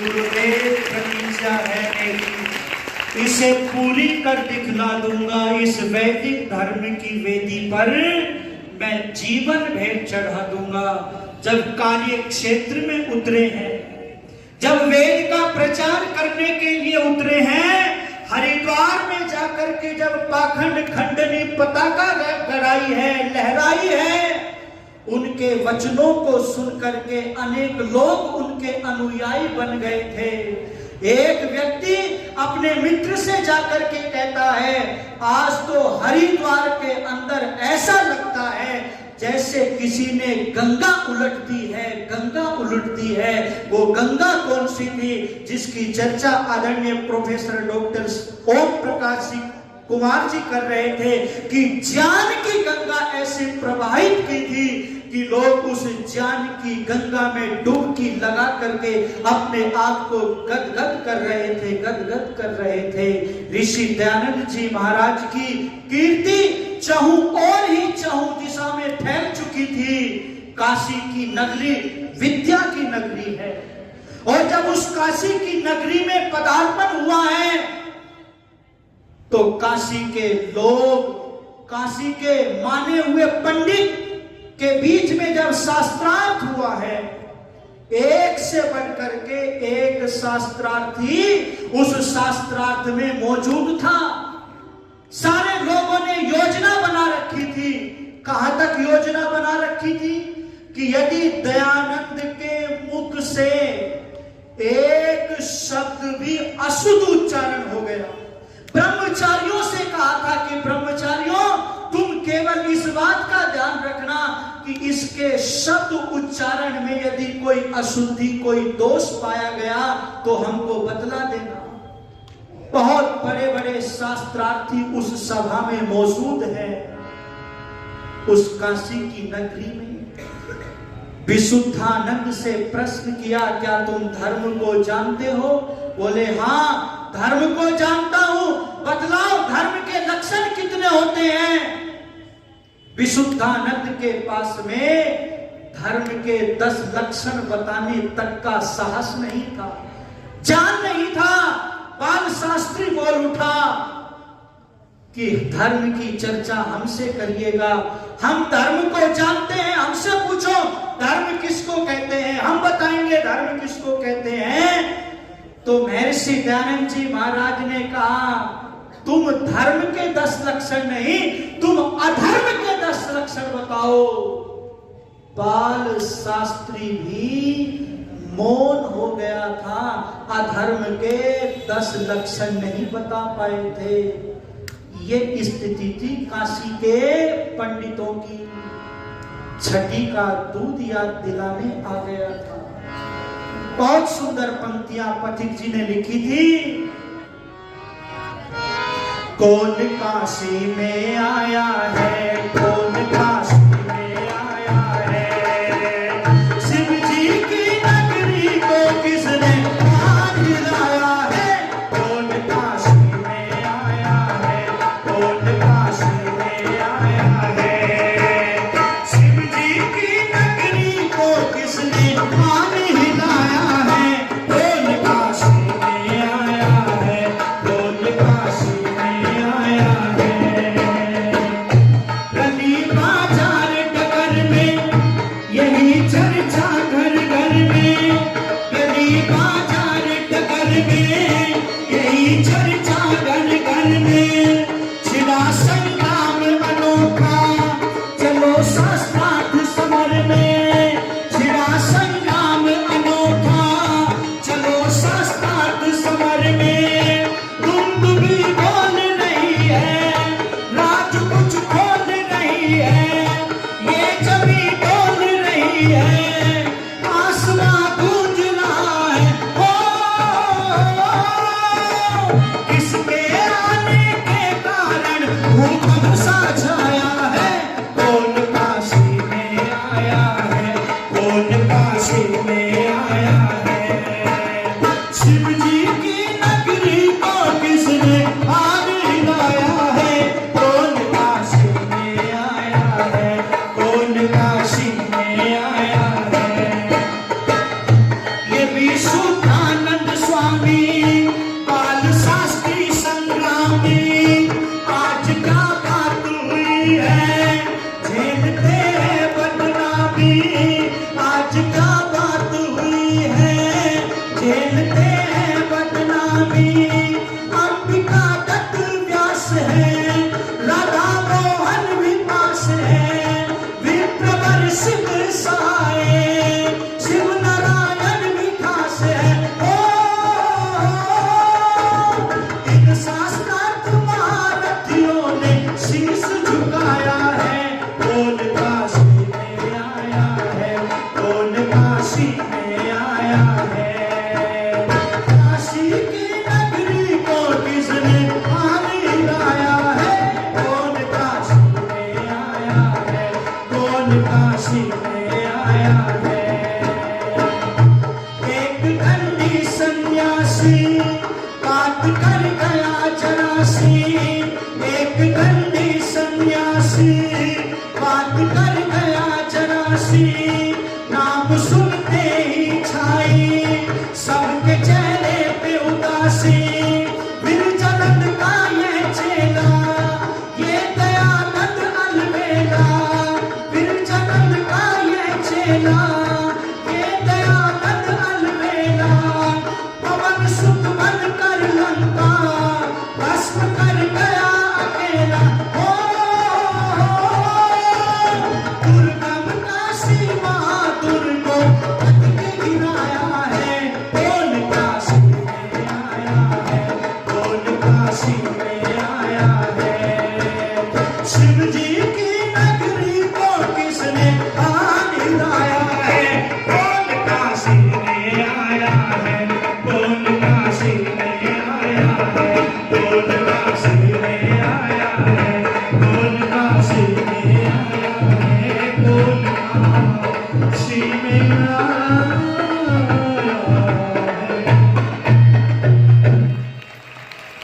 गुरुदेव प्रतिज्ञा है मेरी, इसे पूरी कर दिखला दूंगा। इस वैदिक धर्म की वेदी पर मैं जीवन भेंट चढ़ा दूंगा। जब कार्य क्षेत्र में उतरे हैं, जब वेद का प्रचार करने के लिए उतरे हैं, हरिद्वार में जाकर के जब पाखंड खंडनी पताका गड़ाई है, लहराई है, उनके वचनों को सुनकर के अनेक लोग उनके अनुयायी बन गए थे। एक व्यक्ति अपने मित्र से जाकर के कहता है, आज तो हरिद्वार के अंदर ऐसा लगता है जैसे किसी ने गंगा उलट दी है, गंगा उलट दी है। वो गंगा कौन सी थी जिसकी चर्चा आदरणीय प्रोफेसर डॉक्टर ओम प्रकाश कुमार जी कर रहे थे कि ज्ञान की गंगा ऐसे प्रवाहित की थी कि लोग उस ज्ञान की गंगा में डुबकी लगा करके अपने आप को गदगद कर रहे थे, गदगद कर रहे थे। ऋषि दयानंद जी महाराज की कीर्ति चहु और ही चहु दिशा में फैल चुकी थी। काशी की नगरी विद्या की नगरी है, और जब उस काशी की नगरी में पदार्पण हुआ है तो काशी के लोग, काशी के माने हुए पंडित के बीच में जब शास्त्रार्थ हुआ है, एक से बढ़कर के एक शास्त्रार्थी उस शास्त्रार्थ में मौजूद था। सारे लोगों ने योजना बना रखी थी। कहां तक योजना बना रखी थी कि यदि दयानंद के मुख से एक शब्द भी अशुद्ध उच्चारण हो गया, ब्रह्मचारियों से कहा था कि ब्रह्मचारियों तुम केवल इस बात का ध्यान रखना कि इसके शब्द उच्चारण में यदि कोई अशुद्धि, कोई दोष पाया गया तो हमको बतला देना। बहुत बड़े बड़े शास्त्रार्थी उस सभा में मौजूद हैं। उस काशी की नगरी में विशुद्धानंद से प्रश्न किया, क्या तुम धर्म को जानते हो? बोले हाँ, धर्म को जानता हूं, बतलाओ धर्म के लक्षण कितने होते हैं? विशुद्धानंद के पास में धर्म के 10 लक्षण बताने तक का साहस नहीं था, जान नहीं था। बाल शास्त्री बोल उठा कि धर्म की चर्चा हमसे करिएगा, हम धर्म को जानते हैं, हमसे पूछो धर्म किसको कहते हैं, हम बताएंगे धर्म किसको कहते हैं। तो महर्षि दयानंद जी महाराज ने कहा, तुम धर्म के 10 लक्षण नहीं, तुम अधर्म के 10 लक्षण बताओ। बाल शास्त्री भी मौन हो गया था, अधर्म के 10 लक्षण नहीं बता पाए थे। ये स्थिति थी काशी के पंडितों की। छठी का दूध याद दिलाने आ गया था। बहुत सुंदर पंक्तियां पथिक जी ने लिखी थी। कौन काशी में आया है, कौन काशी में आया है, शिव जी की नगरी को किसने मान लाया है। कौन काशी में आया है, कौन काशी में आया है, शिव जी की नगरी को किसने मान हिलाया है। कौन काशी में आया है, कौन काशी आया है। ये विशुद्धानंद काशी में आया है। काशी की नगरी को किसने पानी लाया है? कौन काशी में आया है? कौन काशी में आया है? एक अंधी सन्यासी बात कर गया जरासी। एक अंधी सन्यासी बात कर गया जरासी। नाम सुनते ही छाई सबके चेहरे पे उदासी। विरजनंद का ये चेला, ये दयानंद अलबेला। विरजनंद का ये चेला, ये दयानंद अलबेला। पवन सुत बन कर लंका भस्म कर गया अकेला। दुर्गम काशी महादुर्ग को पथ के गिराया है। कौन काशी में आया है? कौन काशी में आया है? शिव जी की नगरी को किसने पानी लाया है? कौन काशी में आया है? कौन काशी में आया है? कौन काशी में आया है? कौन काशी में आया है? कौन काशी में आया है?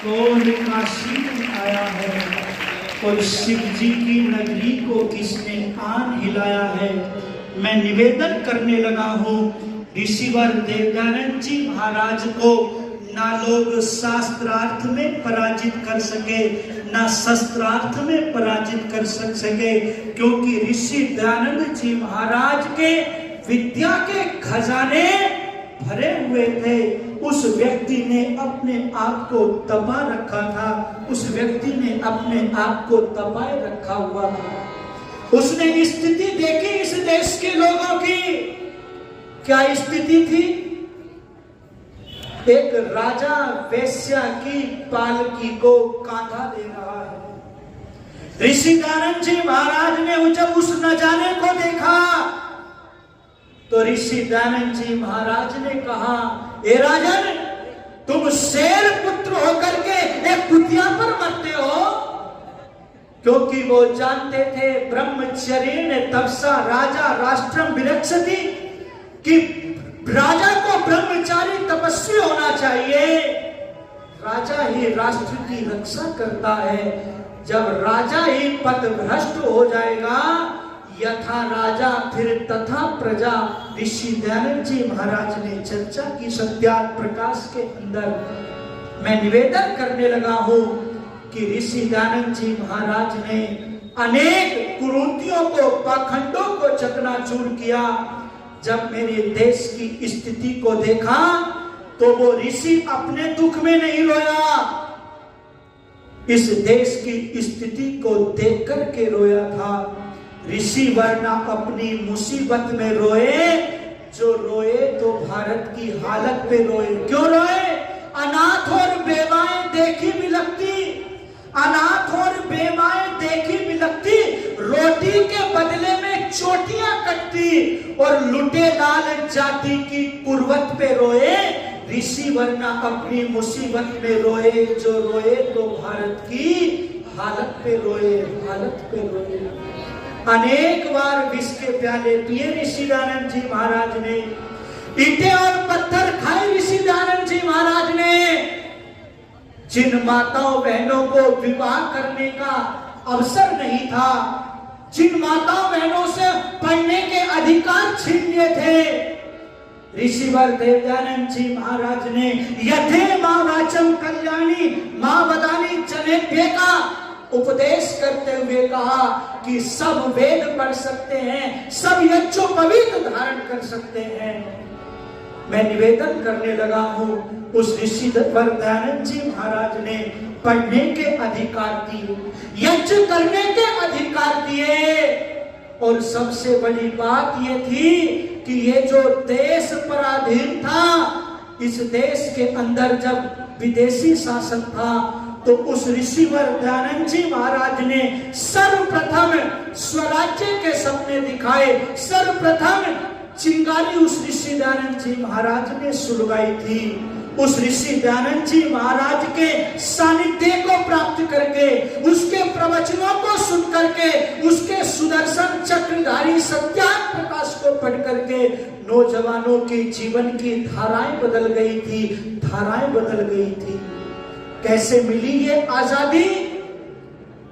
कौन काशी में आया है? और शिव जी की नगरी को किसने आन हिलाया है? मैं निवेदन करने लगा हूँ ऋषिवर देवदानंद जी महाराज को ना लोग शास्त्रार्थ में पराजित कर सके, ना शस्त्रार्थ में पराजित कर सके, क्योंकि ऋषि दयानंद जी महाराज के विद्या के खजाने भरे हुए थे। उस व्यक्ति ने अपने आप को दबा रखा था। उस व्यक्ति ने अपने आप को दबाए रखा हुआ था। उसने स्थिति देखी इस देश के लोगों की। क्या स्थिति थी? एक राजा वेश्या की पालकी को कांधा दे रहा है। ऋषि दयानंद जी महाराज ने जब उस नजारे को देखा तो ऋषि दयानंद जी महाराज ने कहा, ए राजन, तुम शेर पुत्र होकर के एक कुतिया पर मरते हो। क्योंकि वो जानते थे ब्रह्मचर्य तपसा राजा राष्ट्रम विरक्षति, कि राजा को ब्रह्मचारी तपस्वी होना चाहिए। राजा ही राष्ट्र की रक्षा करता है। जब राजा ही पथभ्रष्ट हो जाएगा, यथा राजा फिर तथा प्रजा। ऋषि दयानंद जी महाराज ने चर्चा की सत्यार्थ प्रकाश के अंदर। मैं निवेदन करने लगा हूं कि ऋषि दयानंद जी महाराज ने अनेक कुरीतियों को, पाखंडों को चकनाचूर किया। जब मेरे देश की स्थिति को देखा तो वो ऋषि अपने दुख में नहीं रोया, इस देश की स्थिति को देख करके रोया था। ऋषि वरना अपनी मुसीबत में रोए, जो रोए तो भारत की हालत पे रोए। क्यों रोए? अनाथ और बेवाएं देखी भी लगती, अनाथ और बेवाएं देखी भी लगती, रोटी के बदले में चोटियां कटती और लुटे लाल जाति की कुर्बत पे रोए। ऋषि वरना अपनी मुसीबत में रोए, जो रोए तो भारत की हालत पे रोए, हालत पे रोए। अनेक बार विष के प्याले पिए ऋषि दयानंद जी महाराज ने, ईंटें और पत्थर खाए ऋषि दयानंद जी महाराज ने। जिन माताओं बहनों को विवाह करने का अवसर नहीं था, जिन माताओं बहनों से पढ़ने के अधिकार छीन लिए थे, ऋषिवर देवदानंद जी महाराज ने यथे मां वाचम कल्याणी मां वदानी जनेभ्य का उपदेश करते हुए कहा कि सब वेद पढ़ सकते हैं, सब यज्ञोपवीत धारण कर सकते हैं। मैं निवेदन करने लगा हूं, उस ऋषिवर दयानंद जी महाराज ने पढ़ने के अधिकार दिए, यज्ञ करने के अधिकार दिए। और सबसे बड़ी बात यह थी कि ये जो देश पराधीन था, इस देश के अंदर जब विदेशी शासन था, तो उस ऋषिवर दयानंद जी महाराज ने सर्वप्रथम स्वराज्य के सपने दिखाए, सर्वप्रथम चिंगारी उस ऋषि दयानंद जी महाराज ने सुलगाई थी। उस ऋषि दयानंद जी महाराज के सानिध्य को प्राप्त करके, उसके प्रवचनों को सुन करके, उसके सुदर्शन चक्रधारी सत्याग्रह प्रकाश को पढ़ करके नौजवानों की जीवन की धाराएं बदल गई थी, धाराएं बदल गई थी। कैसे मिली ये आजादी?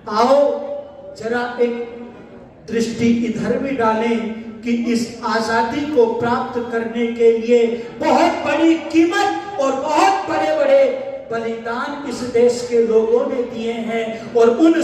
आओ जरा एक दृष्टि इधर भी डालें कि इस आजादी को प्राप्त करने के लिए बहुत बड़ी कीमत और बहुत बड़े बड़े बलिदान इस देश के लोगों ने दिए हैं। और उन